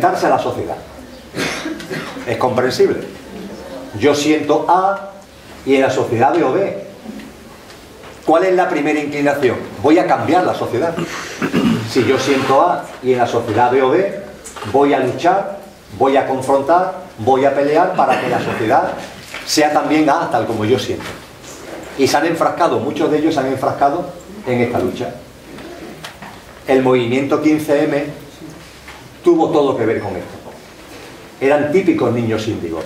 enfrentarse a la sociedad. Es comprensible. Yo siento A y en la sociedad veo B. ¿Cuál es la primera inclinación? Voy a cambiar la sociedad. Si yo siento A y en la sociedad veo B, voy a luchar, voy a confrontar, voy a pelear para que la sociedad sea también A, tal como yo siento. Y se han enfrascado, muchos de ellos se han enfrascado en esta lucha. El movimiento 15M tuvo todo que ver con esto. Eran típicos niños índigos,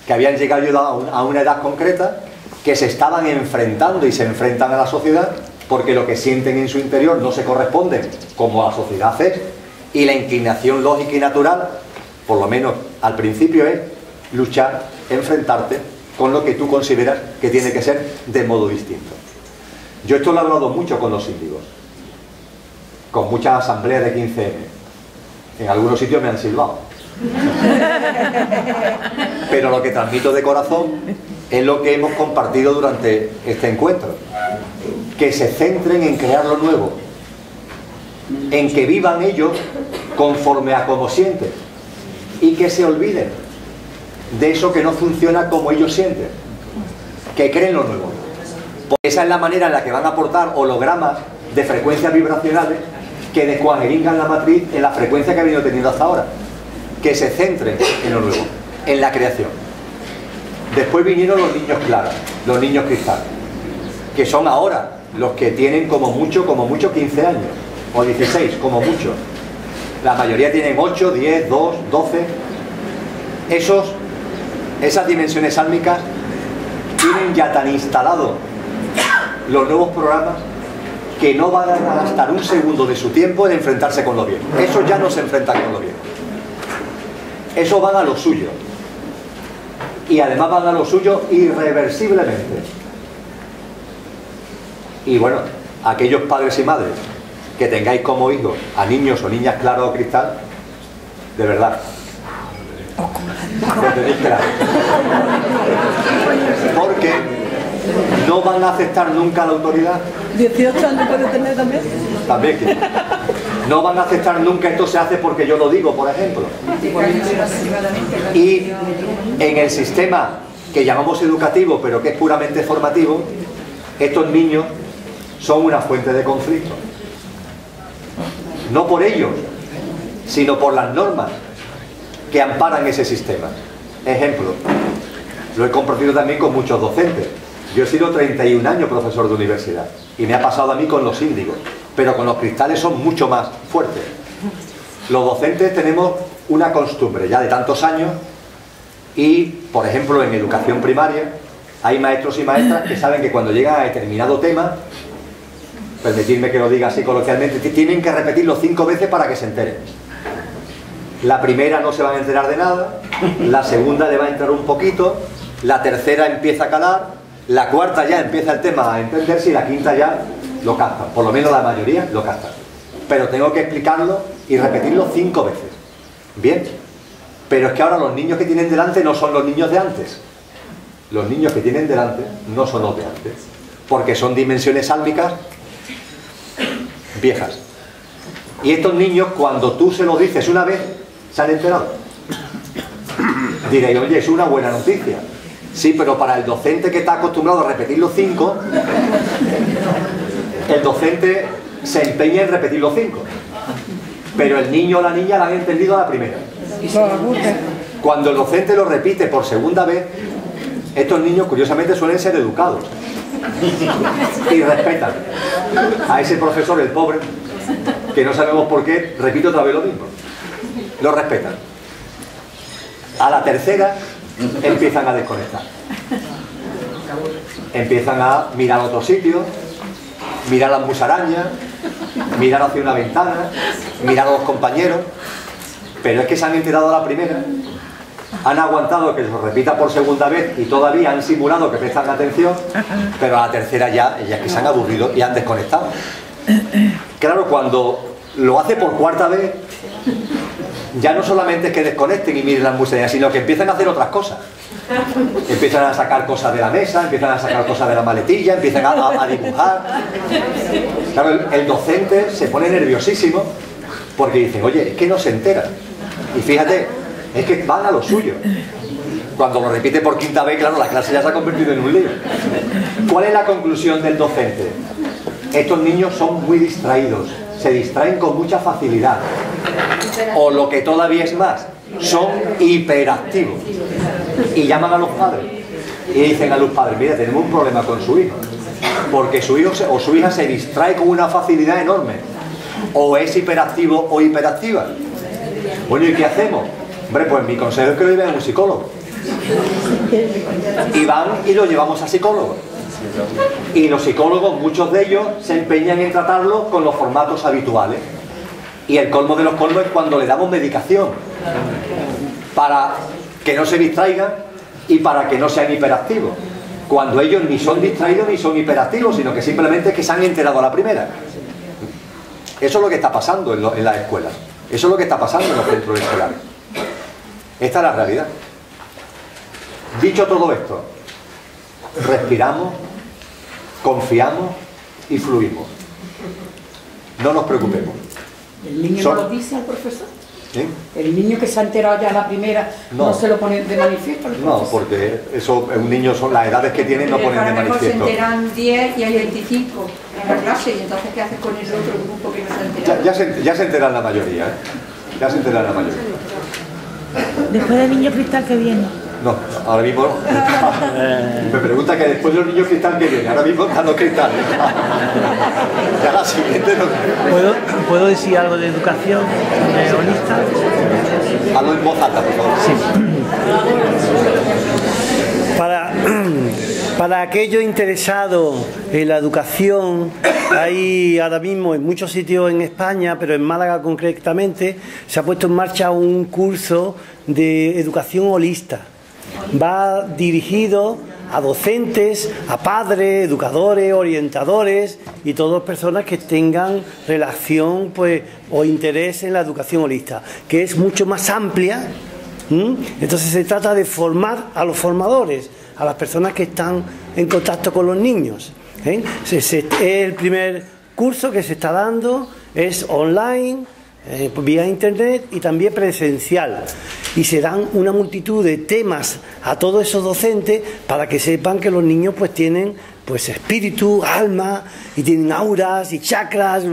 que habían llegado a una edad concreta, que se estaban enfrentando y se enfrentan a la sociedad, porque lo que sienten en su interior no se corresponde como la sociedad es, y la inclinación lógica y natural, por lo menos al principio, es luchar, enfrentarte con lo que tú consideras que tiene que ser de modo distinto. Yo esto lo he hablado mucho con los índigos, con muchas asambleas de 15M. En algunos sitios me han silbado. Pero lo que transmito de corazón es lo que hemos compartido durante este encuentro. Que se centren en crear lo nuevo, en que vivan ellos conforme a como sienten, y que se olviden de eso que no funciona como ellos sienten, que creen lo nuevo. Porque esa es la manera en la que van a aportar hologramas de frecuencias vibracionales que descuadringan la matriz en la frecuencia que ha venido teniendo hasta ahora. Que se centren en lo nuevo, en la creación. Después vinieron los niños claros, los niños cristal, que son ahora los que tienen como mucho 15 años, o 16, como mucho. La mayoría tienen 8, 10, 2, 12. Esas dimensiones álmicas tienen ya tan instalado los nuevos programas que no van a gastar un segundo de su tiempo en enfrentarse con lo viejo. Esos ya no se enfrentan con lo viejo. Esos van a lo suyo. Y además van a lo suyo irreversiblemente. Y bueno, aquellos padres y madres que tengáis como hijos a niños o niñas claros o cristal, de verdad, lo tenéis claro. Porque no van a aceptar nunca la autoridad. 18 años puede tener también. También que no van a aceptar nunca esto se hace porque yo lo digo, por ejemplo. Y en el sistema que llamamos educativo, pero que es puramente formativo, estos niños son una fuente de conflicto. No por ellos, sino por las normas que amparan ese sistema. Ejemplo, lo he compartido también con muchos docentes. Yo he sido 31 años profesor de universidad y me ha pasado a mí con los índigos, pero con los cristales son mucho más fuertes. Los docentes tenemos una costumbre ya de tantos años y, por ejemplo, en educación primaria hay maestros y maestras que saben que cuando llegan a determinado tema, permitidme que lo diga así coloquialmente, tienen que repetirlo 5 veces para que se enteren. La primera no se van a enterar de nada, la segunda le va a entrar un poquito, la tercera empieza a calar, la cuarta ya empieza el tema a entenderse y la quinta ya lo captan, por lo menos la mayoría lo captan. Pero tengo que explicarlo y repetirlo 5 veces. Bien, pero es que ahora los niños que tienen delante no son los niños de antes. Los niños que tienen delante no son los de antes, porque son dimensiones álmicas viejas. Y estos niños, cuando tú se los dices una vez, se han enterado. Diréis, oye, es una buena noticia. Sí, pero para el docente que está acostumbrado a repetirlo 5, el docente se empeña en repetirlo 5. Pero el niño o la niña la han entendido a la primera. Cuando el docente lo repite por segunda vez, estos niños curiosamente suelen ser educados y respetan a ese profesor, el pobre, que no sabemos por qué, repite otra vez lo mismo. Lo respetan. A la tercera empiezan a desconectar. Empiezan a mirar a otro sitio, mirar las musarañas, mirar hacia una ventana, mirar a los compañeros. Pero es que se han enterado a la primera, han aguantado que se repita por segunda vez y todavía han simulado que prestan atención, pero a la tercera ya es que se han aburrido y han desconectado. Claro, cuando lo hace por cuarta vez, ya no solamente es que desconecten y miren las musarañas, sino que empiezan a hacer otras cosas. Empiezan a sacar cosas de la mesa, empiezan a sacar cosas de la maletilla, empiezan a dibujar. Claro, el docente se pone nerviosísimo porque dice, oye, es que no se entera. Y fíjate, es que van a lo suyo. Cuando lo repite por quinta vez, claro, la clase ya se ha convertido en un lío. ¿Cuál es la conclusión del docente? Estos niños son muy distraídos, se distraen con mucha facilidad. O lo que todavía es más, son hiperactivos. Y llaman a los padres y dicen a los padres: mira, tenemos un problema con su hijo, porque su hijo o su hija se distrae con una facilidad enorme, o es hiperactivo o hiperactiva. Bueno, ¿y qué hacemos? Hombre, pues mi consejo es que lo lleven a un psicólogo. Y van y lo llevamos a psicólogos. Y los psicólogos, muchos de ellos, se empeñan en tratarlo con los formatos habituales. Y el colmo de los colmos es cuando le damos medicación para que no se distraigan y para que no sean hiperactivos, cuando ellos ni son distraídos ni son hiperactivos, sino que simplemente es que se han enterado a la primera. Eso es lo que está pasando en las escuelas. Eso es lo que está pasando en los centros escolares. Esta es la realidad. Dicho todo esto, respiramos, confiamos y fluimos. No nos preocupemos. ¿El niño no lo dice al profesor? ¿Sí? ¿El niño que se ha enterado ya a la primera no se lo pone de manifiesto al profesor? No, porque eso, un niño, son las edades que tienen, no ponen de manifiesto. Se enteran 10 y hay 25 en la clase, y entonces ¿qué haces con el otro grupo que no se ha enterado? Ya se enteran la mayoría, ¿eh? Ya se enteran la mayoría. Después del niño cristal que viene. No, ahora mismo me pregunta que después de los niños cristal que viene, ahora mismo están los cristales. Ya la siguiente no. ¿Puedo decir algo de educación holista? Hazlo en voz alta, por favor. Sí. Para aquellos interesados en la educación, hay ahora mismo en muchos sitios en España, pero en Málaga concretamente, se ha puesto en marcha un curso de educación holista. Va dirigido a docentes, a padres, educadores, orientadores y todas personas que tengan relación o interés en la educación holista, que es mucho más amplia. Entonces se trata de formar a los formadores, a las personas que están en contacto con los niños. Es el primer curso que se está dando, es online, vía internet y también presencial, y se dan una multitud de temas a todos esos docentes para que sepan que los niños tienen espíritu, alma, y tienen auras y chakras,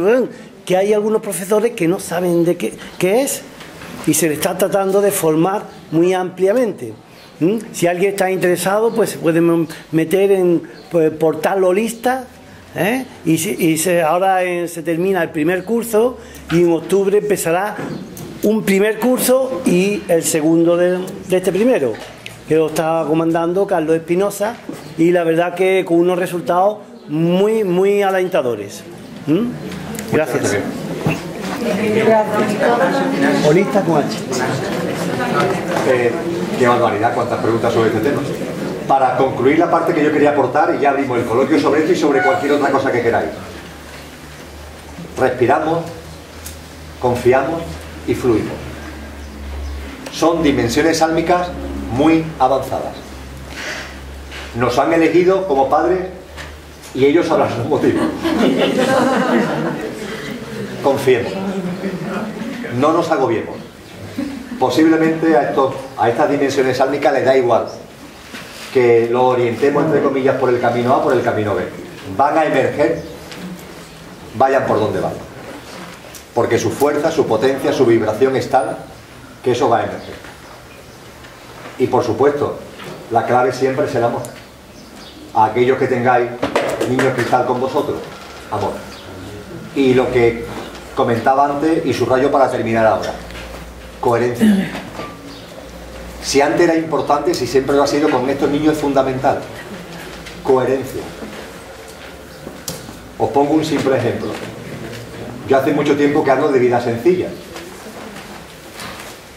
que hay algunos profesores que no saben de qué es, y se les está tratando de formar muy ampliamente. Si alguien está interesado, se puede meter en Portal Holista, ahora se termina el primer curso y en octubre empezará un primer curso y el segundo de este primero, que lo está comandando Carlos Espinosa, y la verdad que con unos resultados muy, muy alentadores. Gracias. Holista con H. Qué barbaridad, cuántas preguntas sobre este tema. Para concluir la parte que yo quería aportar, y ya abrimos el coloquio sobre esto y sobre cualquier otra cosa que queráis. Respiramos, confiamos y fluimos. Son dimensiones álmicas muy avanzadas. Nos han elegido como padres y ellos sabrán sus motivos. Confiemos. No nos agobiemos. Posiblemente a estas dimensiones álmicas les da igual que lo orientemos, entre comillas, por el camino A, por el camino B. Van a emerger, vayan por donde vayan. Porque su fuerza, su potencia, su vibración es tal que eso va a emerger. Y por supuesto, la clave siempre es el amor. A aquellos que tengáis niños cristal con vosotros, amor. Y lo que comentaba antes, y subrayo para terminar ahora: coherencia. Si antes era importante, si siempre lo ha sido, con estos niños es fundamental. Coherencia. Os pongo un simple ejemplo. Yo hace mucho tiempo que hablo de vida sencilla.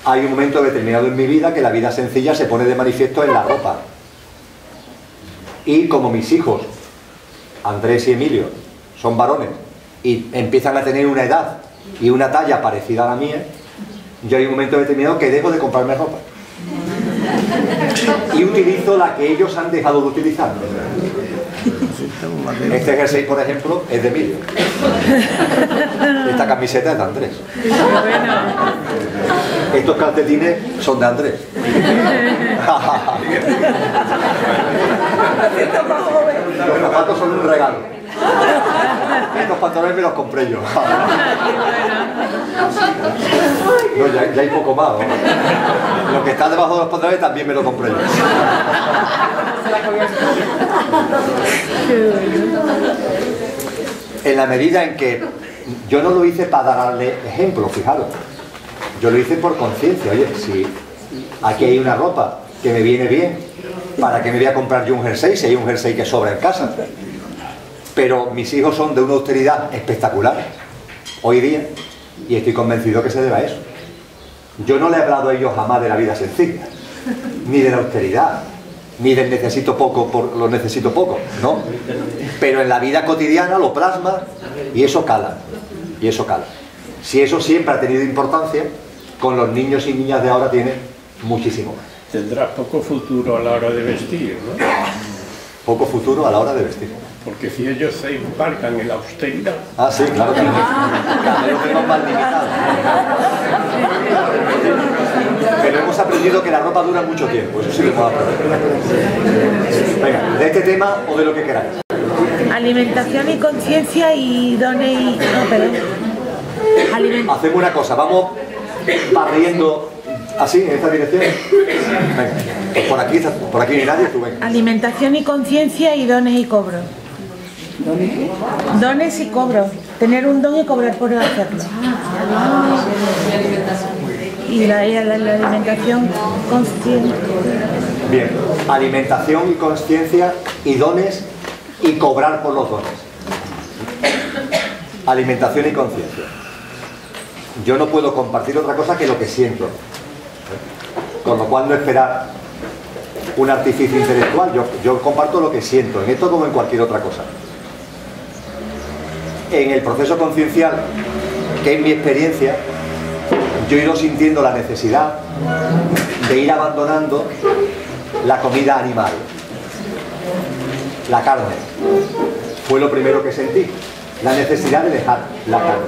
Hay un momento determinado en mi vida que la vida sencilla se pone de manifiesto en la ropa. Y como mis hijos, Andrés y Emilio, son varones y empiezan a tener una edad y una talla parecida a la mía, yo hay un momento determinado que dejo de comprarme ropa y utilizo la que ellos han dejado de utilizar. Este jersey, por ejemplo, es de Emilio. Esta camiseta es de Andrés. Estos calcetines son de Andrés. Los zapatos son un regalo. Estos pantalones me los compré yo. No, ya hay poco más, ¿no? Lo que está debajo de los pantalones también me lo compré yo. En la medida en que yo no lo hice para darle ejemplo, fijaros, yo lo hice por conciencia. Oye, si aquí hay una ropa que me viene bien, ¿para qué me voy a comprar yo un jersey si hay un jersey que sobra en casa? Pero mis hijos son de una austeridad espectacular hoy día y estoy convencido que se debe a eso. Yo no le he hablado a ellos jamás de la vida sencilla, ni de la austeridad, ni del necesito poco por lo necesito poco, no. Pero en la vida cotidiana lo plasma y eso cala, y eso cala. Si eso siempre ha tenido importancia, con los niños y niñas de ahora tiene muchísimo más. Tendrás poco futuro a la hora de vestir, ¿no? Poco futuro a la hora de vestir. Porque si ellos se embarcan en la austeridad... Ah, sí, claro, también. Cada vez lo tenemos más limitado. Pero hemos aprendido que la ropa dura mucho tiempo, eso sí lo hemos aprendido. Venga, de este tema o de lo que queráis. Alimentación y conciencia y dones y... No, perdón. Hacemos una cosa, vamos barriendo así, en esta dirección. Venga, pues por aquí no hay nadie, tú ven. Alimentación y conciencia y dones y cobro. Dones y cobro. Tener un don y cobrar por hacerlo. Y la alimentación consciente. Bien, alimentación y conciencia y dones y cobrar por los dones. Alimentación y conciencia. Yo no puedo compartir otra cosa que lo que siento. Con lo cual no esperar un artificio intelectual. Yo comparto lo que siento, en esto como en cualquier otra cosa. En el proceso conciencial, que es mi experiencia, yo he ido sintiendo la necesidad de ir abandonando la comida animal. La carne. Fue lo primero que sentí. La necesidad de dejar la carne.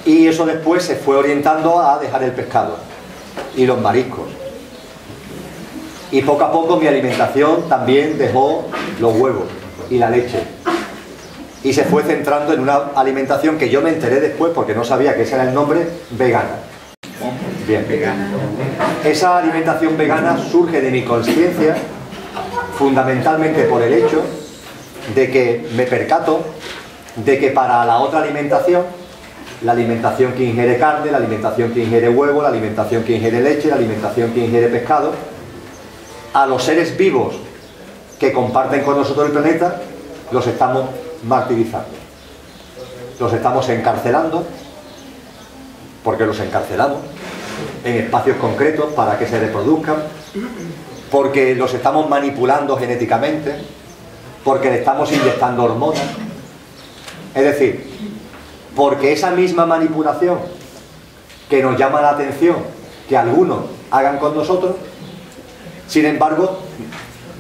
Y eso después se fue orientando a dejar el pescado y los mariscos. Y poco a poco mi alimentación también dejó los huevos y la leche. Y se fue centrando en una alimentación que yo me enteré después, porque no sabía que ese era el nombre, vegana. Bien, vegana. Esa alimentación vegana surge de mi conciencia, fundamentalmente por el hecho de que me percato de que para la otra alimentación, la alimentación que ingiere carne, la alimentación que ingiere huevo, la alimentación que ingiere leche, la alimentación que ingiere pescado, a los seres vivos que comparten con nosotros el planeta, los estamos martirizando. Los estamos encarcelando, porque los encarcelamos en espacios concretos para que se reproduzcan, porque los estamos manipulando genéticamente, porque le estamos inyectando hormonas. Es decir, porque esa misma manipulación que nos llama la atención que algunos hagan con nosotros, sin embargo,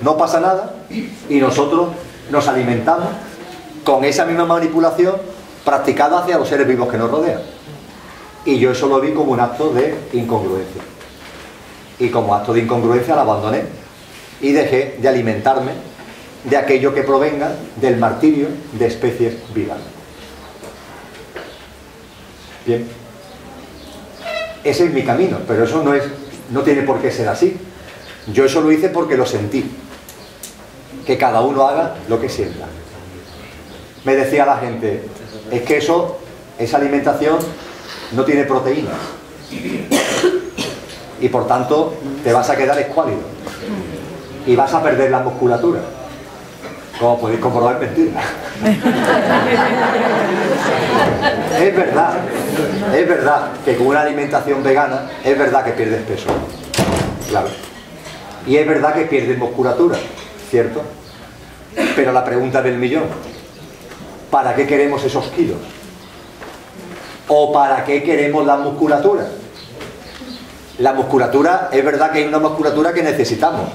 no pasa nada y nosotros nos alimentamos con esa misma manipulación practicada hacia los seres vivos que nos rodean. Y yo eso lo vi como un acto de incongruencia. Y como acto de incongruencia la abandoné y dejé de alimentarme de aquello que provenga del martirio de especies vivas. Bien. Ese es mi camino, pero eso no tiene por qué ser así. Yo eso lo hice porque lo sentí. Que cada uno haga lo que sienta. Me decía la gente, es que esa alimentación no tiene proteínas. Y por tanto te vas a quedar escuálido. Y vas a perder la musculatura. Como podéis comprobar, es mentira. Es verdad que con una alimentación vegana, es verdad que pierdes peso. Claro. Y es verdad que pierdes musculatura, ¿cierto? Pero la pregunta del millón, ¿para qué queremos esos kilos? ¿O para qué queremos la musculatura? La musculatura, es verdad que hay una musculatura que necesitamos,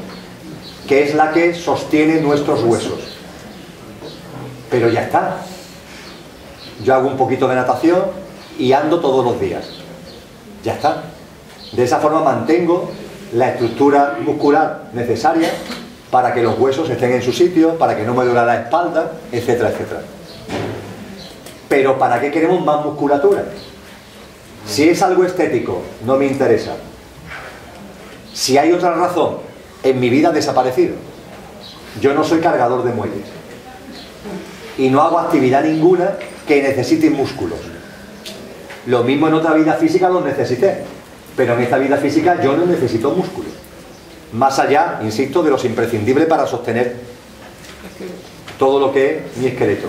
que es la que sostiene nuestros huesos. Pero ya está. Yo hago un poquito de natación y ando todos los días. Ya está. De esa forma mantengo la estructura muscular necesaria para que los huesos estén en su sitio, para que no me duela la espalda, etcétera, etcétera. Pero ¿para qué queremos más musculatura? Si es algo estético, no me interesa. Si hay otra razón, en mi vida ha desaparecido. Yo no soy cargador de muelles. Y no hago actividad ninguna que necesite músculos. Lo mismo en otra vida física los necesité. Pero en esta vida física yo no necesito músculos. Más allá, insisto, de los imprescindibles para sostener todo lo que es mi esqueleto.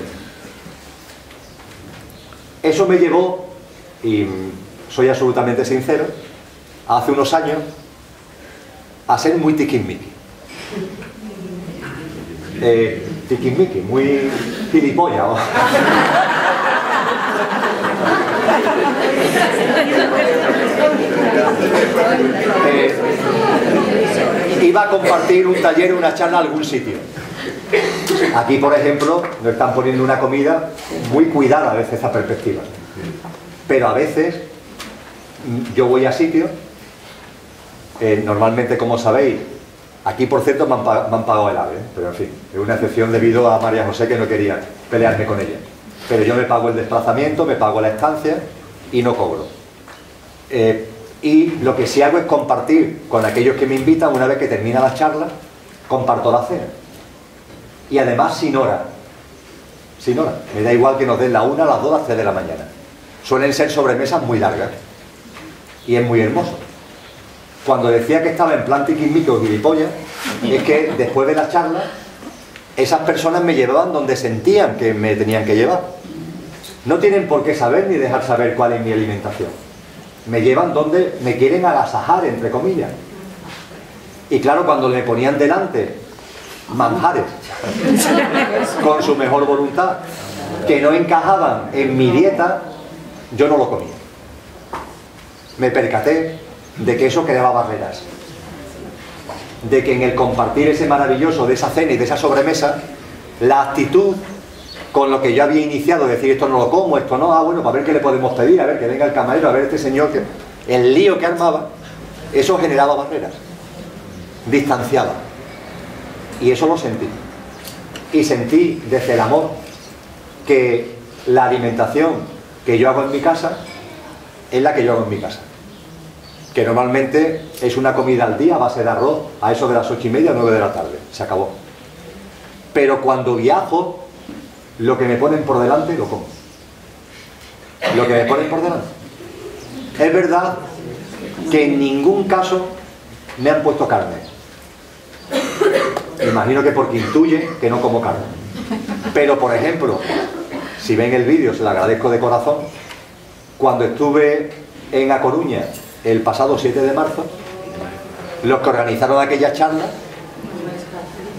Eso me llevó, y soy absolutamente sincero, hace unos años, a ser muy tiquismiqui. Tiquismiqui, muy gilipollas. Iba a compartir un taller o una charla a algún sitio. Aquí, por ejemplo, nos están poniendo una comida muy cuidada a veces esa perspectiva. Pero a veces yo voy a sitios, normalmente, como sabéis, aquí por cierto me han pagado el AVE, pero en fin, es una excepción debido a María José, que no quería pelearme con ella. Pero yo me pago el desplazamiento, me pago la estancia y no cobro. Y lo que sí hago es compartir con aquellos que me invitan. Una vez que termina la charla, comparto la cena. Y además sin hora. Sin hora. Me da igual que nos den la 1, las 2, las 3 de la mañana. Suelen ser sobremesas muy largas. Y es muy hermoso. Cuando decía que estaba en plan tiquismiqui o gilipollas, es que después de la charla, esas personas me llevaban donde sentían que me tenían que llevar. No tienen por qué saber ni dejar saber cuál es mi alimentación. Me llevan donde me quieren agasajar, entre comillas. Y claro, cuando me ponían delante manjares con su mejor voluntad, que no encajaban en mi dieta, yo no lo comía. Me percaté de que eso creaba barreras. De que en el compartir ese maravilloso de esa cena y de esa sobremesa, la actitud con lo que yo había iniciado, decir esto no lo como, esto no, bueno, para ver qué le podemos pedir, a ver que venga el camarero, a ver este señor, que el lío que armaba, eso generaba barreras, distanciaba. Y eso lo sentí. Y sentí desde el amor que la alimentación que yo hago en mi casa es la que yo hago en mi casa. Que normalmente es una comida al día a base de arroz, a eso de las 8:30 o 9 de la tarde. Se acabó. Pero cuando viajo, lo que me ponen por delante lo como. Lo que me ponen por delante. Es verdad que en ningún caso me han puesto carne. Me imagino que porque intuye que no como carne. Pero, por ejemplo, si ven el vídeo, se lo agradezco de corazón, cuando estuve en A Coruña el pasado 7 de marzo, los que organizaron aquella charla,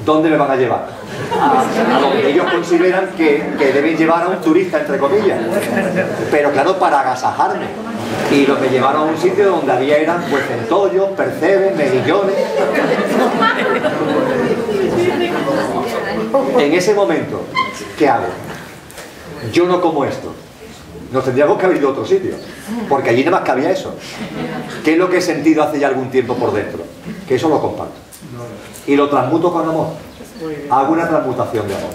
¿dónde me van a llevar? A donde ellos consideran que deben llevar a un turista, entre comillas. Pero claro, para agasajarme. Y me llevaron a un sitio donde había eran pues centollos, percebes, mejillones. En ese momento, ¿qué hago? Yo no como esto. Nos tendríamos que haber ido a otro sitio, porque allí nada más cabía eso. ¿Qué es lo que he sentido hace ya algún tiempo por dentro? Que eso lo comparto. Y lo transmuto con amor. Hago una transmutación de amor.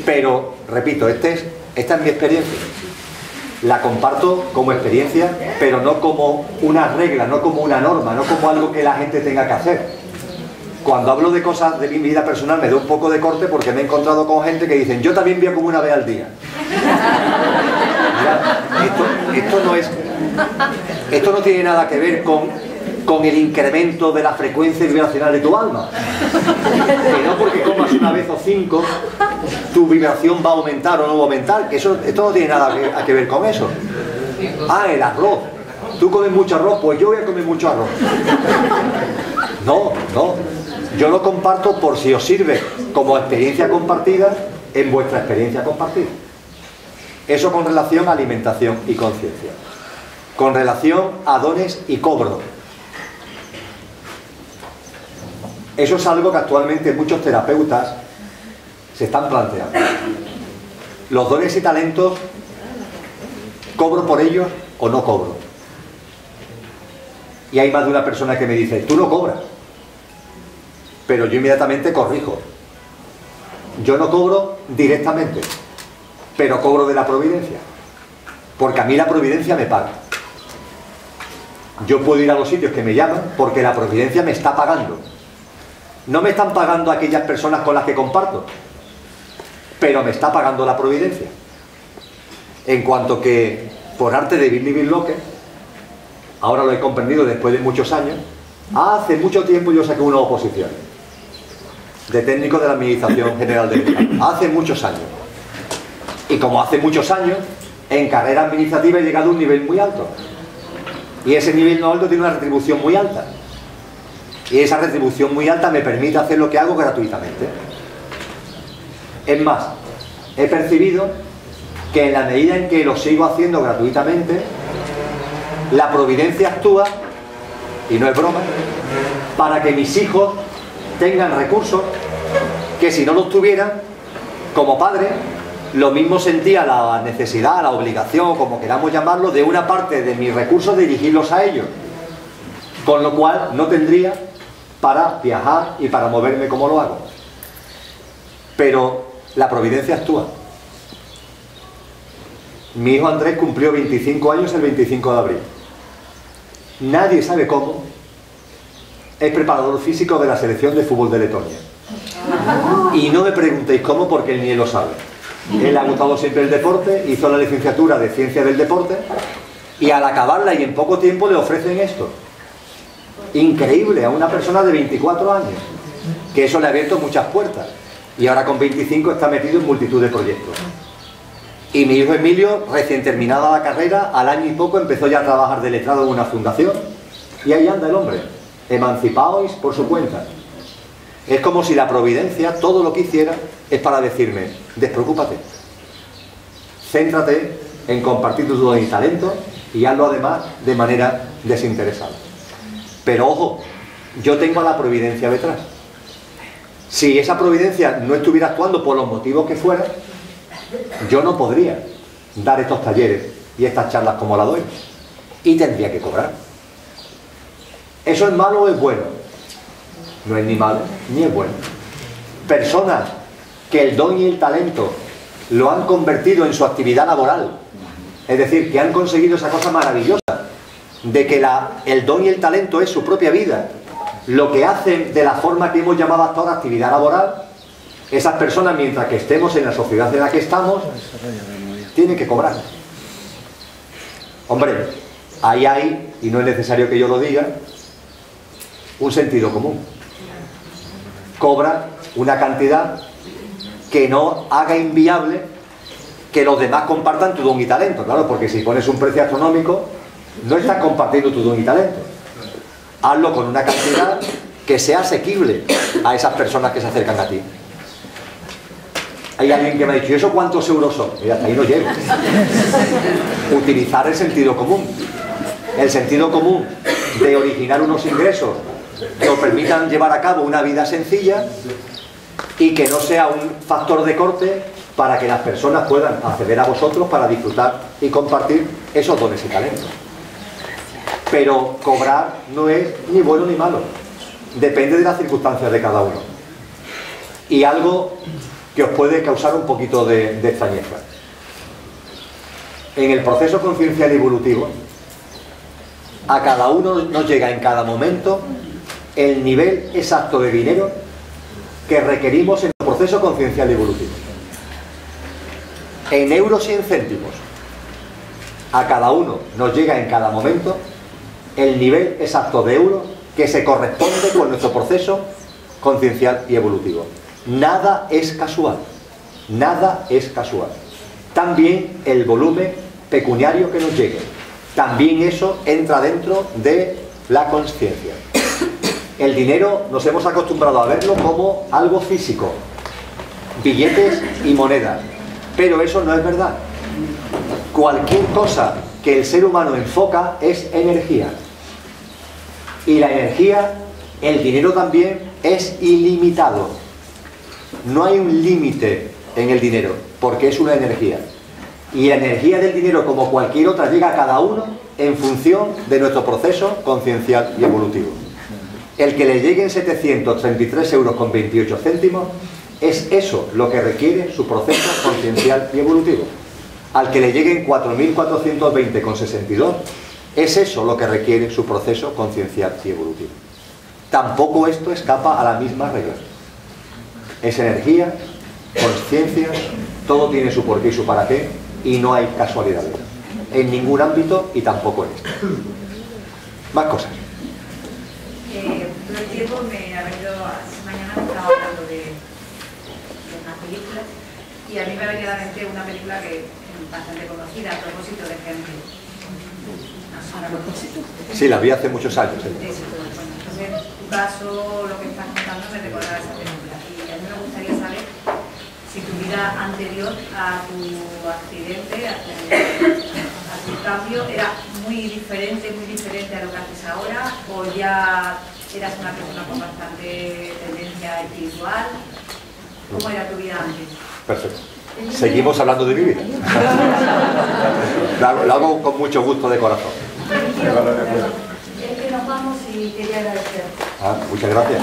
Pero, repito, esta es mi experiencia. La comparto como experiencia, pero no como una regla, no como una norma, no como algo que la gente tenga que hacer. Cuando hablo de cosas de mi vida personal me da un poco de corte, porque me he encontrado con gente que dicen yo también voy a comer una vez al día. Esto no tiene nada que ver con el incremento de la frecuencia vibracional de tu alma. Que no porque comas una vez o 5 tu vibración va a aumentar o no va a aumentar, que esto no tiene nada que ver con eso. Ah, el arroz. Tú comes mucho arroz, pues yo voy a comer mucho arroz. No. Yo lo comparto por si os sirve como experiencia compartida en vuestra experiencia compartida. Eso con relación a alimentación y conciencia. Con relación a dones y cobro. Eso es algo que actualmente muchos terapeutas se están planteando. Los dones y talentos, ¿cobro por ellos o no cobro? Y hay más de una persona que me dice, tú no cobras. Pero yo inmediatamente corrijo. Yo no cobro directamente, pero cobro de la providencia. Porque a mí la providencia me paga. Yo puedo ir a los sitios que me llaman porque la providencia me está pagando. No me están pagando aquellas personas con las que comparto, pero me está pagando la providencia. En cuanto que, por arte de Billy Bill Locke, ahora lo he comprendido después de muchos años, hace mucho tiempo yo saqué una oposición de técnico de la Administración General del Estado, hace muchos años. Y como hace muchos años, en carrera administrativa he llegado a un nivel muy alto. Y ese nivel no alto tiene una retribución muy alta. Y esa retribución muy alta me permite hacer lo que hago gratuitamente. Es más, he percibido que en la medida en que lo sigo haciendo gratuitamente, la providencia actúa, y no es broma, para que mis hijos tengan recursos que si no los tuvieran, como padre, lo mismo sentía la necesidad, la obligación, como queramos llamarlo, de una parte de mis recursos dirigirlos a ellos. Con lo cual no tendría para viajar y para moverme como lo hago. Pero la providencia actúa. Mi hijo Andrés cumplió 25 años el 25 de abril. Nadie sabe cómo. Es preparador físico de la selección de fútbol de Letonia. Y no me preguntéis cómo, porque él ni él lo sabe. Él le ha gustado siempre el deporte, hizo la licenciatura de Ciencia del Deporte y al acabarla y en poco tiempo le ofrecen esto. Increíble, a una persona de 24 años, que eso le ha abierto muchas puertas. Y ahora con 25 está metido en multitud de proyectos. Y mi hijo Emilio, recién terminada la carrera, al año y poco empezó ya a trabajar de letrado en una fundación. Y ahí anda el hombre, emancipados por su cuenta. Es como si la providencia, todo lo que hiciera, es para decirme, despreocúpate. Céntrate en compartir tu don y talento y hazlo además de manera desinteresada. Pero ojo, yo tengo a la providencia detrás. Si esa providencia no estuviera actuando por los motivos que fuera, yo no podría dar estos talleres y estas charlas como la doy. Y tendría que cobrar. ¿Eso es malo o es bueno? No es ni malo ni es bueno. Personas que el don y el talento lo han convertido en su actividad laboral, es decir, que han conseguido esa cosa maravillosa de que el don y el talento es su propia vida, lo que hacen de la forma que hemos llamado hasta ahora actividad laboral, esas personas, mientras que estemos en la sociedad en la que estamos, tienen que cobrar. Hombre, ahí hay, y no es necesario que yo lo diga, un sentido común. Cobra una cantidad que no haga inviable que los demás compartan tu don y talento. Claro, porque si pones un precio astronómico, no estás compartiendo tu don y talento. Hazlo con una cantidad que sea asequible a esas personas que se acercan a ti. Hay alguien que me ha dicho, ¿y eso cuántos euros son? Y hasta ahí no llego. Utilizar el sentido común. El sentido común de originar unos ingresos que os permitan llevar a cabo una vida sencilla y que no sea un factor de corte para que las personas puedan acceder a vosotros para disfrutar y compartir esos dones y talentos. Pero cobrar no es ni bueno ni malo, depende de las circunstancias de cada uno. Y algo que os puede causar un poquito de extrañeza. En el proceso conciencial y evolutivo, a cada uno nos llega en cada momento el nivel exacto de dinero que requerimos en el proceso conciencial y evolutivo. En euros y en céntimos, a cada uno nos llega en cada momento el nivel exacto de euro que se corresponde con nuestro proceso conciencial y evolutivo. Nada es casual, nada es casual. También el volumen pecuniario que nos llegue, también eso entra dentro de la conciencia. El dinero nos hemos acostumbrado a verlo como algo físico, billetes y monedas, pero eso no es verdad. Cualquier cosa que el ser humano enfoca es energía. Y la energía, el dinero también, es ilimitado. No hay un límite en el dinero, porque es una energía. Y la energía del dinero, como cualquier otra, llega a cada uno en función de nuestro proceso conciencial y evolutivo. El que le lleguen 733,28 € es eso lo que requiere su proceso conciencial y evolutivo. Al que le lleguen 4.420,62 es eso lo que requiere su proceso conciencial y evolutivo. Tampoco esto escapa a la misma regla. Es energía, conciencia, todo tiene su porqué y su para qué, y no hay casualidades en ningún ámbito y tampoco en este. Más cosas. Todo el tiempo me ha venido, mañana me estaba hablando de unas películas y a mí me ha venido a la mente una película que es bastante conocida, A propósito de Henry. ¿A propósito? Sí, la vi hace muchos años. Entonces, tu caso, lo que estás contando me recuerda a esa película. Y a mí me gustaría saber si tu vida anterior a tu accidente, a tu cambio, era muy diferente a lo que haces ahora, o ya eras una persona con bastante tendencia espiritual. ¿Cómo era tu vida antes? Perfecto. Seguimos hablando de mi vida. Lo hago con mucho gusto de corazón. Es que nos vamos y quería agradecer. Muchas gracias.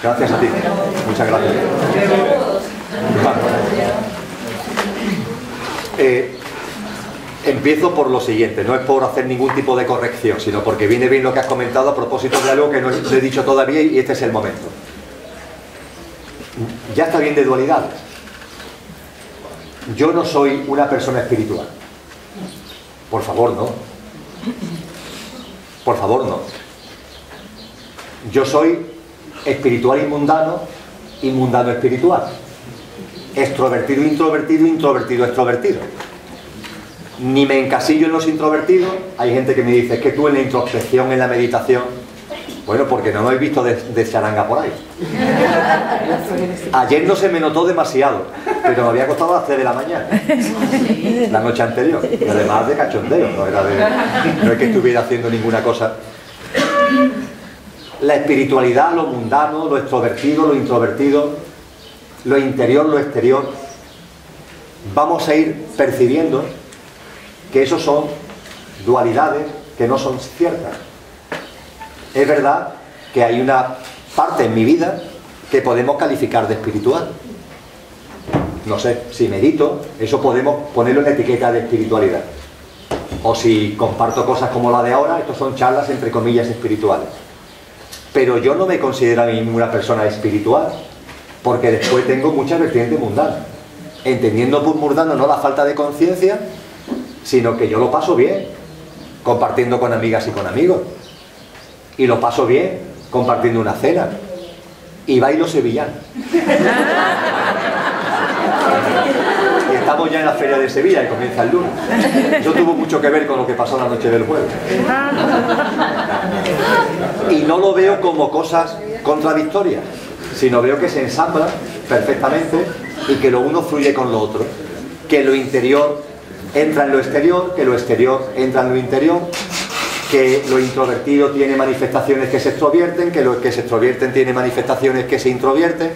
Gracias a ti. Muchas gracias. Empiezo por lo siguiente, no es por hacer ningún tipo de corrección, sino porque viene bien lo que has comentado a propósito de algo que no he dicho todavía y este es el momento. Ya está bien de dualidades. Yo no soy una persona espiritual. Por favor, no. Por favor, no. Yo soy espiritual y mundano espiritual. Extrovertido, introvertido, introvertido, extrovertido. Ni me encasillo en los introvertidos. Hay gente que me dice, es que tú en la introspección, en la meditación... Bueno, porque no me habéis visto de charanga por ahí. Ayer no se me notó demasiado, pero me había acostado a las 3 de la mañana, la noche anterior. Y además de cachondeo, no es que estuviera haciendo ninguna cosa. La espiritualidad, lo mundano, lo extrovertido, lo introvertido, lo interior, lo exterior, vamos a ir percibiendo que esos son dualidades que no son ciertas. Es verdad que hay una parte en mi vida que podemos calificar de espiritual. No sé, si medito, eso podemos ponerlo en la etiqueta de espiritualidad. O si comparto cosas como la de ahora, estos son charlas entre comillas espirituales. Pero yo no me considero a mí una persona espiritual, porque después tengo mucha vertiente mundana. Entendiendo por mundano no la falta de conciencia, sino que yo lo paso bien, compartiendo con amigas y con amigos. Y lo paso bien, compartiendo una cena. Y bailo sevillano. Y estamos ya en la feria de Sevilla, que comienza el lunes. Eso tuvo mucho que ver con lo que pasó la noche del jueves. Y no lo veo como cosas contradictorias, sino veo que se ensamblan perfectamente y que lo uno fluye con lo otro. Que lo interior entra en lo exterior, que lo exterior entra en lo interior, que lo introvertido tiene manifestaciones que se extrovierten, que lo que se extrovierten tiene manifestaciones que se introvierten.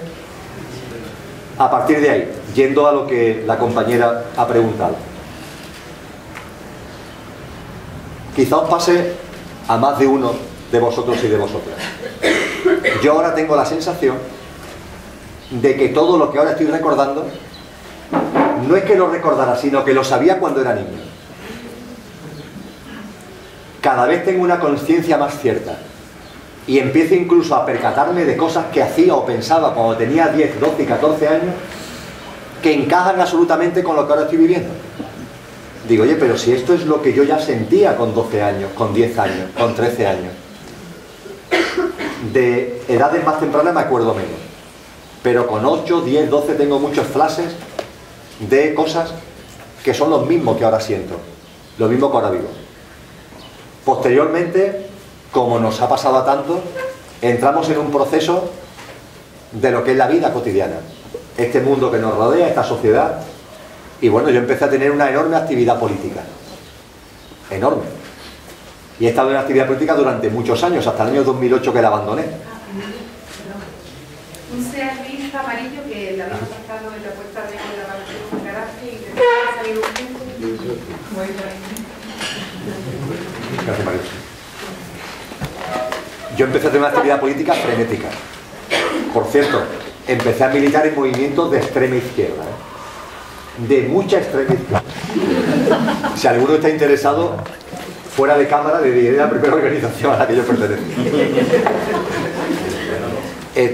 A partir de ahí, yendo a lo que la compañera ha preguntado, quizá os pase a más de uno de vosotros y de vosotras. Yo ahora tengo la sensación de que todo lo que ahora estoy recordando no es que lo recordara, sino que lo sabía cuando era niño. Cada vez tengo una conciencia más cierta y empiezo incluso a percatarme de cosas que hacía o pensaba cuando tenía 10, 12 y 14 años que encajan absolutamente con lo que ahora estoy viviendo. Digo, oye, pero si esto es lo que yo ya sentía con 12 años, con 10 años, con 13 años. De edades más tempranas me acuerdo menos, pero con 8, 10, 12 tengo muchos flashes de cosas que son los mismos que ahora siento, lo mismo que ahora vivo. Posteriormente, como nos ha pasado a tantos, entramos en un proceso de lo que es la vida cotidiana, este mundo que nos rodea, esta sociedad. Y bueno, yo empecé a tener una enorme actividad política, enorme, y he estado en actividad política durante muchos años, hasta el año 2008 que la abandoné. Un ser gris amarillo que la habíamos sacado en la puerta de la garaje y que ha salido un tiempo. Gracias, Mario. Yo empecé a tener una actividad política frenética. Por cierto, empecé a militar en movimientos de extrema izquierda, de mucha extrema izquierda. Si alguno está interesado, fuera de cámara, le diré la primera organización a la que yo pertenezco.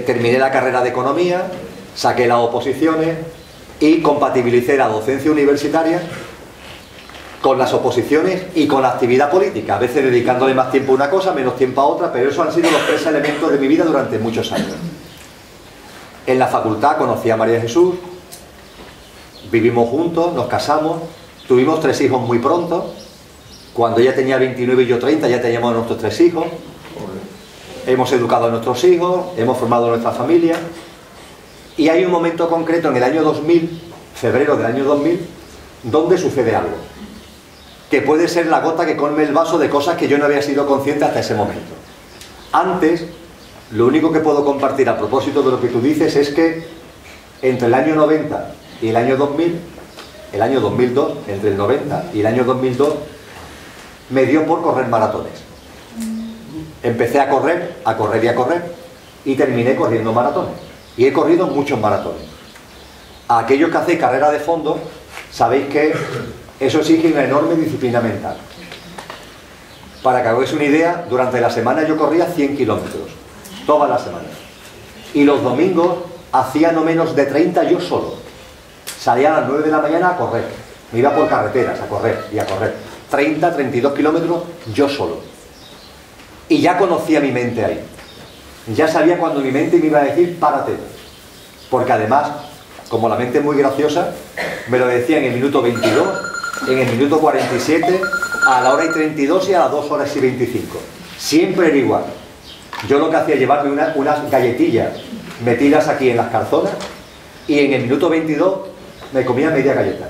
Terminé la carrera de economía, saqué las oposiciones y compatibilicé la docencia universitaria con las oposiciones y con la actividad política, a veces dedicándole más tiempo a una cosa, menos tiempo a otra, pero esos han sido los 3 elementos de mi vida durante muchos años. En la facultad conocí a María Jesús, vivimos juntos, nos casamos, tuvimos 3 hijos muy pronto. Cuando ella tenía 29 y yo 30 ya teníamos nuestros 3 hijos. Hemos educado a nuestros hijos, hemos formado nuestra familia. Y hay un momento concreto en el año 2000, febrero del año 2000, donde sucede algo que puede ser la gota que colme el vaso de cosas que yo no había sido consciente hasta ese momento. Antes, lo único que puedo compartir a propósito de lo que tú dices es que entre el año 90 y el año 2000, el año 2002, entre el 90 y el año 2002, me dio por correr maratones. Empecé a correr y terminé corriendo maratones. Y he corrido muchos maratones. A aquellos que hacéis carrera de fondo, sabéis que eso exige una enorme disciplina mental. Para que hagáis una idea, durante la semana yo corría 100 kilómetros, todas las semanas. Y los domingos hacía no menos de 30 yo solo. Salía a las 9 de la mañana a correr. Me iba por carreteras a correr y a correr. 30, 32 kilómetros yo solo. Y ya conocía mi mente ahí. Ya sabía cuando mi mente me iba a decir, párate. Porque además, como la mente es muy graciosa, me lo decía en el minuto 22, en el minuto 47, a la hora y 32 y a las 2 horas y 25. Siempre era igual. Yo lo que hacía es llevarme unas galletillas metidas aquí en las calzonas y en el minuto 22 me comía media galleta.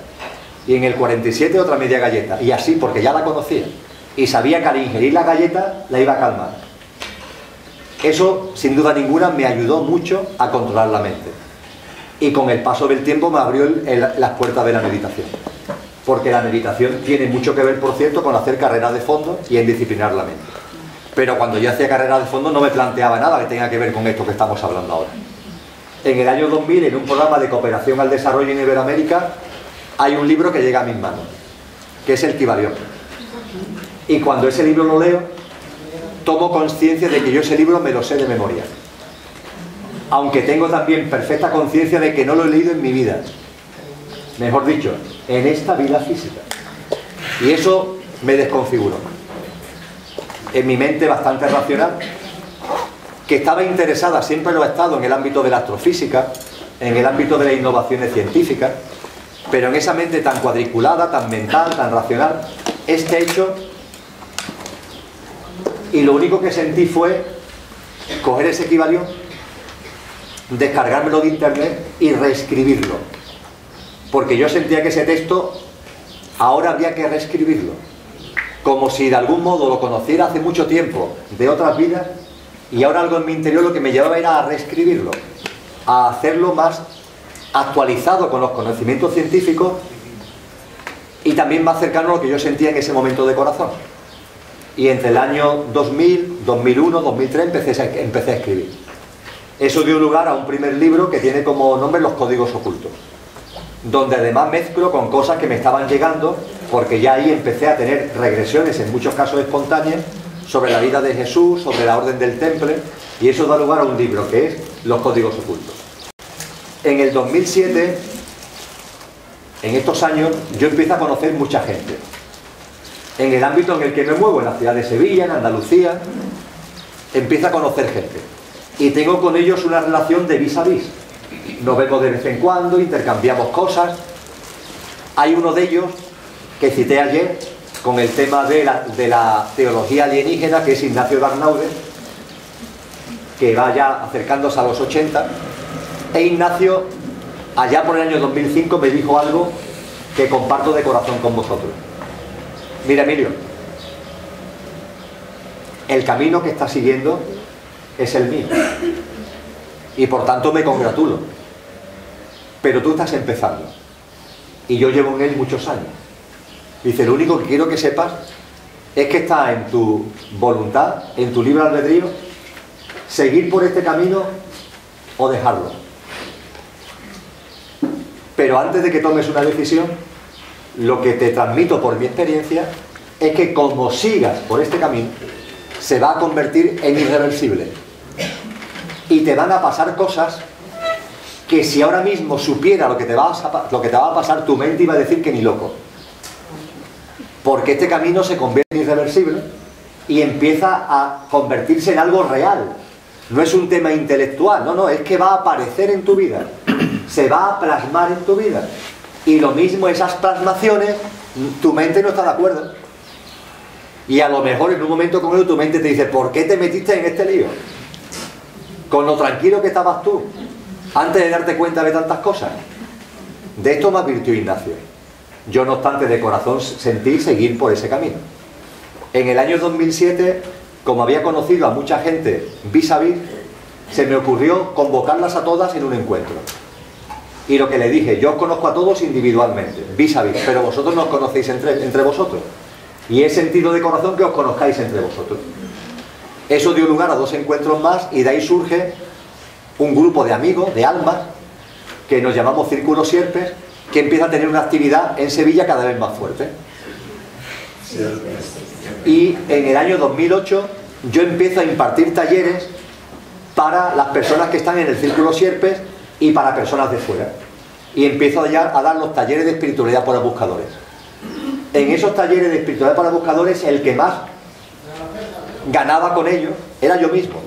Y en el 47 otra media galleta. Y así, porque ya la conocía. Y sabía que al ingerir la galleta la iba a calmar. Eso, sin duda ninguna, me ayudó mucho a controlar la mente. Y con el paso del tiempo me abrió las puertas de la meditación. Porque la meditación tiene mucho que ver, por cierto, con hacer carrera de fondo y en disciplinar la mente. Pero cuando yo hacía carrera de fondo no me planteaba nada que tenga que ver con esto que estamos hablando ahora. En el año 2000, en un programa de cooperación al desarrollo en Iberoamérica, hay un libro que llega a mis manos, que es el Kybalión. Y cuando ese libro lo leo, tomo conciencia de que yo ese libro me lo sé de memoria. Aunque tengo también perfecta conciencia de que no lo he leído en mi vida. Mejor dicho, en esta vida física. Y eso me desconfiguró. En mi mente bastante racional, que estaba interesada, siempre lo he estado, en el ámbito de la astrofísica, en el ámbito de las innovaciones científicas, pero en esa mente tan cuadriculada, tan mental, tan racional, este hecho, y lo único que sentí fue coger ese Kybalión, descargármelo de internet y reescribirlo, porque yo sentía que ese texto ahora había que reescribirlo, como si de algún modo lo conociera hace mucho tiempo de otras vidas, y ahora algo en mi interior lo que me llevaba era a reescribirlo, a hacerlo más actualizado con los conocimientos científicos y también más cercano a lo que yo sentía en ese momento de corazón. Y entre el año 2000, 2001, 2003 empecé a escribir. Eso dio lugar a un primer libro que tiene como nombre Los Códigos Ocultos, donde además mezclo con cosas que me estaban llegando, porque ya ahí empecé a tener regresiones, en muchos casos espontáneas, sobre la vida de Jesús, sobre la orden del Temple, y eso da lugar a un libro que es Los Códigos Ocultos. En el 2007, en estos años, yo empiezo a conocer mucha gente. En el ámbito en el que me muevo, en la ciudad de Sevilla, en Andalucía, empiezo a conocer gente. Y tengo con ellos una relación de vis a vis. Nos vemos de vez en cuando, intercambiamos cosas. Hay uno de ellos que cité ayer, con el tema de la teología alienígena, que es Ignacio de Arnaude, que va ya acercándose a los 80. E Ignacio, allá por el año 2005, me dijo algo que comparto de corazón con vosotros. Mira, Emilio, el camino que estás siguiendo es el mío. Y por tanto me congratulo. Pero tú estás empezando. Y yo llevo en él muchos años. Dice, lo único que quiero que sepas es que está en tu voluntad, en tu libre albedrío, seguir por este camino o dejarlo. Pero antes de que tomes una decisión, lo que te transmito por mi experiencia es que como sigas por este camino, se va a convertir en irreversible. Y te van a pasar cosas que si ahora mismo supiera lo que te va a pasar, tu mente iba a decir que ni loco. Porque este camino se convierte en irreversible y empieza a convertirse en algo real. No es un tema intelectual, no, es que va a aparecer en tu vida. Se va a plasmar en tu vida. Y lo mismo, esas plasmaciones, tu mente no está de acuerdo. Y a lo mejor en un momento como tu mente te dice, ¿por qué te metiste en este lío? Con lo tranquilo que estabas tú, antes de darte cuenta de tantas cosas. De esto me advirtió Ignacio. Yo, no obstante, de corazón sentí seguir por ese camino. En el año 2007, como había conocido a mucha gente vis a vis, se me ocurrió convocarlas a todas en un encuentro. Y lo que le dije, yo os conozco a todos individualmente, vis a vis, pero vosotros no os conocéis entre vosotros. Y he sentido de corazón que os conozcáis entre vosotros. Eso dio lugar a 2 encuentros más y de ahí surge un grupo de amigos, de almas, que nos llamamos Círculo Sierpes, que empieza a tener una actividad en Sevilla cada vez más fuerte. Y en el año 2008 yo empiezo a impartir talleres para las personas que están en el Círculo Sierpes y para personas de fuera. Y empiezo ya a dar los talleres de espiritualidad para buscadores. En esos talleres de espiritualidad para buscadores, el que más ganaba con ellos era yo mismo,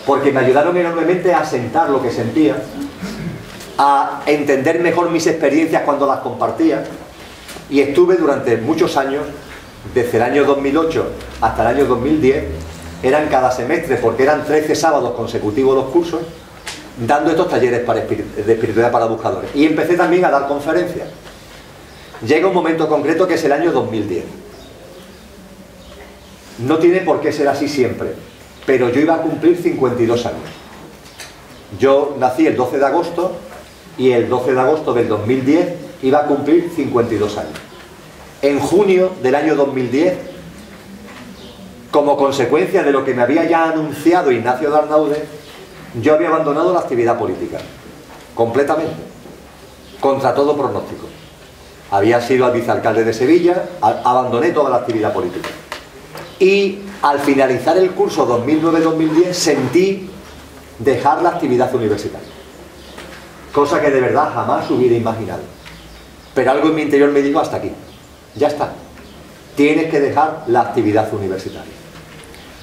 porque me ayudaron enormemente a asentar lo que sentía, a entender mejor mis experiencias cuando las compartía. Y estuve durante muchos años, desde el año 2008 hasta el año 2010, eran cada semestre, porque eran 13 sábados consecutivos los cursos, dando estos talleres de espiritualidad para buscadores. Y empecé también a dar conferencias. Llega un momento concreto que es el año 2010. No tiene por qué ser así siempre, pero yo iba a cumplir 52 años. Yo nací el 12 de agosto y el 12 de agosto del 2010 iba a cumplir 52 años. En junio del año 2010, como consecuencia de lo que me había ya anunciado Ignacio de Arnaude, yo había abandonado la actividad política, completamente, contra todo pronóstico. Había sido vicealcalde de Sevilla, abandoné toda la actividad política. Y al finalizar el curso 2009-2010 sentí dejar la actividad universitaria. Cosa que de verdad jamás hubiera imaginado. Pero algo en mi interior me dijo, hasta aquí, ya está. Tienes que dejar la actividad universitaria.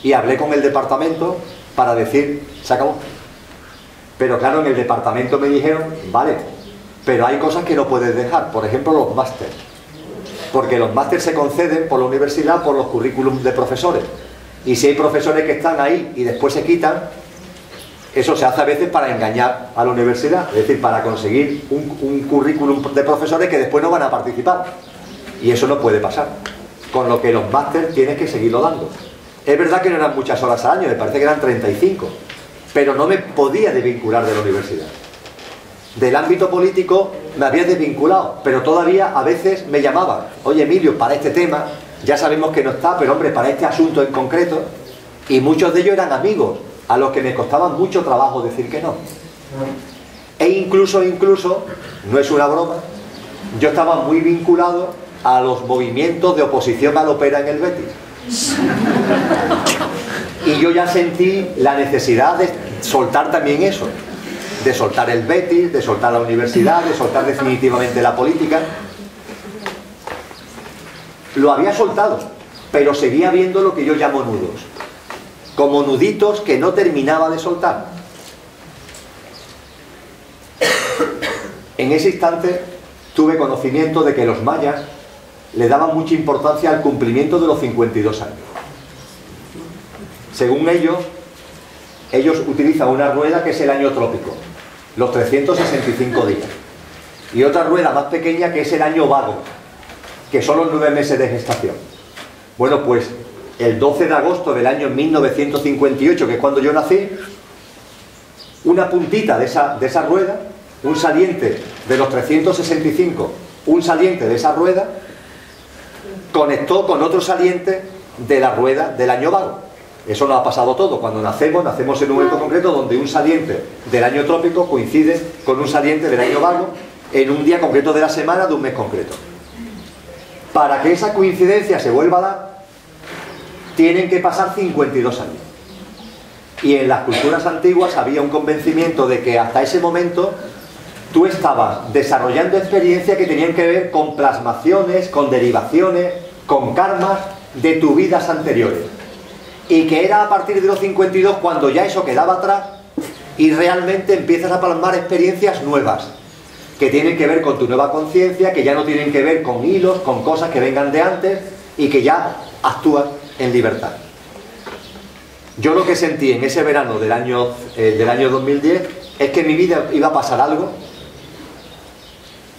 Y hablé con el departamento para decir, se acabó. Pero claro, en el departamento me dijeron, vale, pero hay cosas que no puedes dejar, por ejemplo los másteres. Porque los másteres se conceden por la universidad por los currículums de profesores. Y si hay profesores que están ahí y después se quitan, eso se hace a veces para engañar a la universidad, es decir, para conseguir un currículum de profesores que después no van a participar. Y eso no puede pasar. Con lo que los másteres tienes que seguirlo dando. Es verdad que no eran muchas horas al año, me parece que eran 35, pero no me podía desvincular de la universidad. Del ámbito político me había desvinculado, pero todavía a veces me llamaban, oye Emilio, para este tema, ya sabemos que no está, pero hombre, para este asunto en concreto, y muchos de ellos eran amigos, a los que me costaba mucho trabajo decir que no. E incluso, no es una broma, yo estaba muy vinculado a los movimientos de oposición a Lopera en el Betis. Y yo ya sentí la necesidad de soltar también eso, de soltar el Betis, de soltar la universidad, de soltar definitivamente la política. Lo había soltado, pero seguía viendo lo que yo llamo nudos, como nuditos que no terminaba de soltar. En ese instante tuve conocimiento de que los mayas le daban mucha importancia al cumplimiento de los 52 años. Según ellos utilizan una rueda que es el año trópico, los 365 días, y otra rueda más pequeña que es el año vago, que son los 9 meses de gestación. Bueno, pues el 12 de agosto del año 1958, que es cuando yo nací, una puntita de esa rueda, un saliente de los 365, un saliente de esa rueda, conectó con otro saliente de la rueda del año vago. Eso nos ha pasado todo. Cuando nacemos en un momento concreto donde un saliente del año trópico coincide con un saliente del año vago en un día concreto de la semana de un mes concreto. Para que esa coincidencia se vuelva a dar, tienen que pasar 52 años. Y en las culturas antiguas había un convencimiento de que hasta ese momento tú estabas desarrollando experiencias que tenían que ver con plasmaciones, con derivaciones, con karmas de tus vidas anteriores. Y que era a partir de los 52 cuando ya eso quedaba atrás y realmente empiezas a plasmar experiencias nuevas que tienen que ver con tu nueva conciencia, que ya no tienen que ver con hilos, con cosas que vengan de antes y que ya actúas en libertad. Yo lo que sentí en ese verano del año 2010 es que en mi vida iba a pasar algo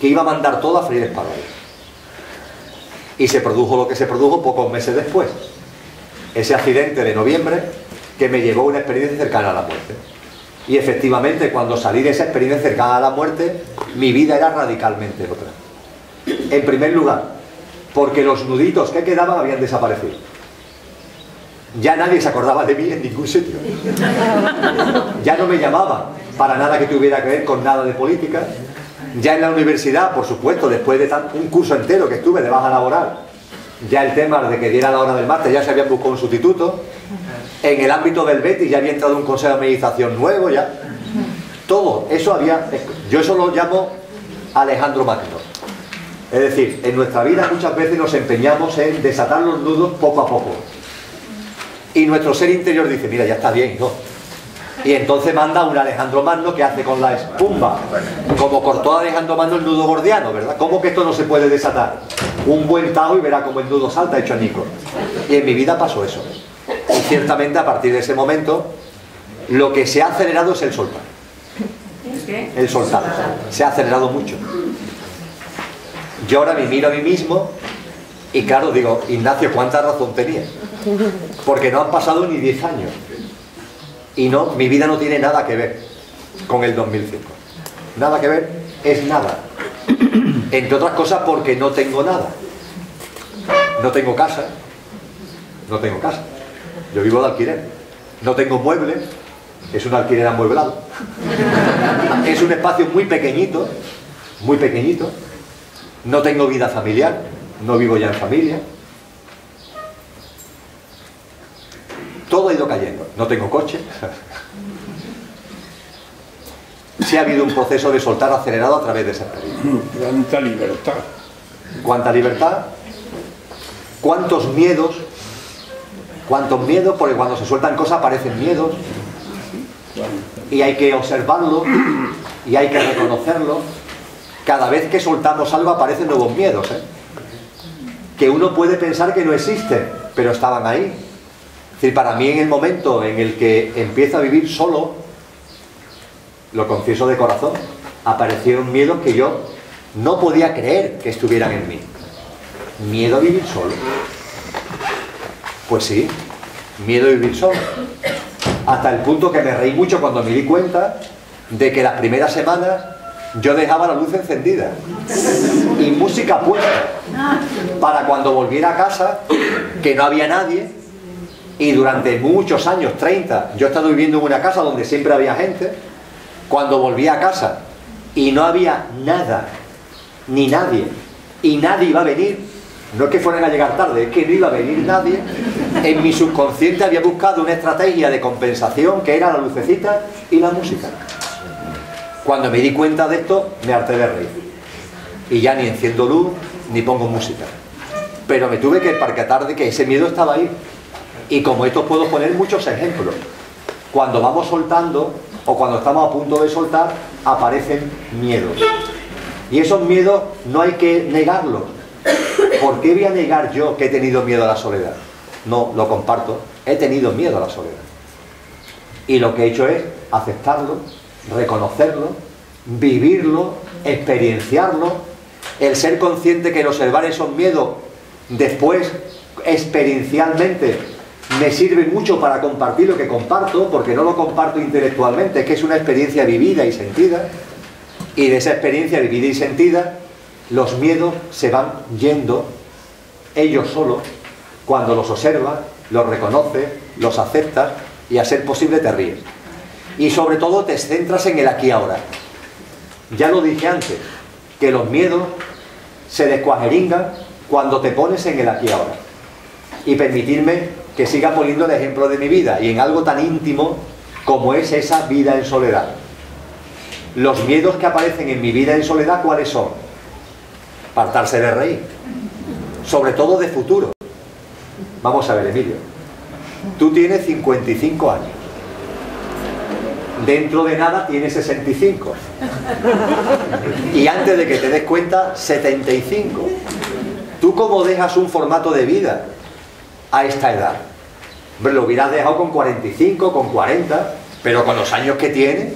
que iba a mandar todo a freír espárragos. Y se produjo lo que se produjo pocos meses después. Ese accidente de noviembre que me llevó a una experiencia cercana a la muerte. Y efectivamente, cuando salí de esa experiencia cercana a la muerte, mi vida era radicalmente otra. En primer lugar, porque los nuditos que quedaban habían desaparecido. Ya nadie se acordaba de mí en ningún sitio. Ya no me llamaban para nada que tuviera que ver con nada de política. Ya en la universidad, por supuesto, después de un curso entero que estuve de baja laboral, ya el tema de que diera la hora del máster ya se habían buscado un sustituto. En el ámbito del Betis ya había entrado un consejo de administración nuevo, ya. Todo eso había... Yo eso lo llamo Alejandro Magno. Es decir, en nuestra vida muchas veces nos empeñamos en desatar los nudos poco a poco. Y nuestro ser interior dice, mira, ya está bien, ¿no? Y entonces manda un Alejandro Magno que hace con la espumba, como cortó a Alejandro Magno el nudo gordiano, ¿verdad? ¿Cómo que esto no se puede desatar? Un buen tajo y verá cómo el nudo salta hecho añicos. Y en mi vida pasó eso. Y ciertamente a partir de ese momento, lo que se ha acelerado es el soltar. El soltar. Se ha acelerado mucho. Yo ahora me miro a mí mismo y claro, digo, Ignacio, ¿cuánta razón tenía? Porque no han pasado ni 10 años. Y no, mi vida no tiene nada que ver con el 2005. Nada que ver, es nada. Entre otras cosas porque no tengo nada. No tengo casa. No tengo casa. Yo vivo de alquiler. No tengo muebles. Es un alquiler amueblado. Es un espacio muy pequeñito. Muy pequeñito. No tengo vida familiar. No vivo ya en familia. Todo ha ido cayendo. No tengo coche. Sí ha habido un proceso de soltar acelerado a través de esa experiencia. Cuánta libertad. Cuánta libertad. Cuántos miedos. Cuántos miedos, porque cuando se sueltan cosas aparecen miedos. Y hay que observarlo. Y hay que reconocerlo. Cada vez que soltamos algo aparecen nuevos miedos, ¿eh? Que uno puede pensar que no existen, pero estaban ahí. Es decir, para mí en el momento en el que empiezo a vivir solo, lo confieso de corazón, aparecieron miedos que yo no podía creer que estuvieran en mí. Miedo a vivir solo. Pues sí, miedo a vivir solo. Hasta el punto que me reí mucho cuando me di cuenta de que las primeras semanas yo dejaba la luz encendida y música puesta para cuando volviera a casa, que no había nadie. Y durante muchos años, 30, yo he estado viviendo en una casa donde siempre había gente. Cuando volví a casa y no había nada, ni nadie, y nadie iba a venir, no es que fueran a llegar tarde, es que no iba a venir nadie, en mi subconsciente había buscado una estrategia de compensación que era la lucecita y la música. Cuando me di cuenta de esto, me harté de reír. Y ya ni enciendo luz, ni pongo música. Pero me tuve que percatar de que ese miedo estaba ahí. Y como esto puedo poner muchos ejemplos. Cuando vamos soltando, o cuando estamos a punto de soltar, aparecen miedos. Y esos miedos no hay que negarlos. ¿Por qué voy a negar yo que he tenido miedo a la soledad? No, lo comparto. He tenido miedo a la soledad. Y lo que he hecho es aceptarlo, reconocerlo, vivirlo, experienciarlo, el ser consciente que el observar esos miedos después experiencialmente me sirve mucho para compartir lo que comparto, porque no lo comparto intelectualmente, es que es una experiencia vivida y sentida, y de esa experiencia vivida y sentida los miedos se van yendo ellos solos, cuando los observas, los reconoces, los aceptas y a ser posible te ríes. Y sobre todo te centras en el aquí y ahora. Ya lo dije antes, que los miedos se descuajeringan cuando te pones en el aquí y ahora. Y permitirme que siga poniendo el ejemplo de mi vida y en algo tan íntimo como es esa vida en soledad. Los miedos que aparecen en mi vida en soledad, ¿cuáles son? Partarse de reír, sobre todo de futuro. Vamos a ver, Emilio, tú tienes 55 años, dentro de nada tienes 65 y antes de que te des cuenta 75. ¿Tú cómo dejas un formato de vida a esta edad? Hombre, lo hubieras dejado con 45, con 40, pero con los años que tiene,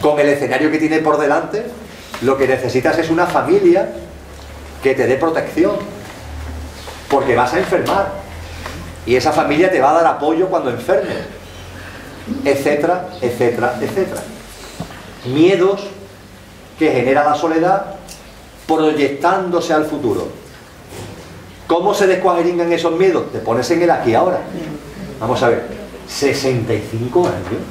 con el escenario que tiene por delante, lo que necesitas es una familia que te dé protección, porque vas a enfermar y esa familia te va a dar apoyo cuando enfermes, etcétera, etcétera, etcétera. Miedos que genera la soledad proyectándose al futuro. ¿Cómo se descuajeringan esos miedos? Te pones en el aquí y ahora. Vamos a ver, 65 años.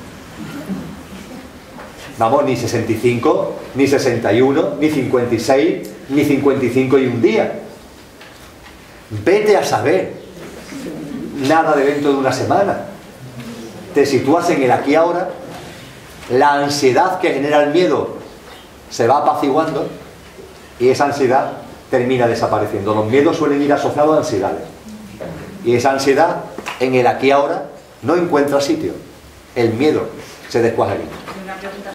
Vamos, ni 65, ni 61, ni 56, ni 55 y un día. Vete a saber. Nada de dentro de una semana. Te sitúas en el aquí y ahora. La ansiedad que genera el miedo se va apaciguando y esa ansiedad termina desapareciendo. Los miedos suelen ir asociados a ansiedades. Y esa ansiedad, en el aquí y ahora, no encuentra sitio. El miedo se descuajará.